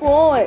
4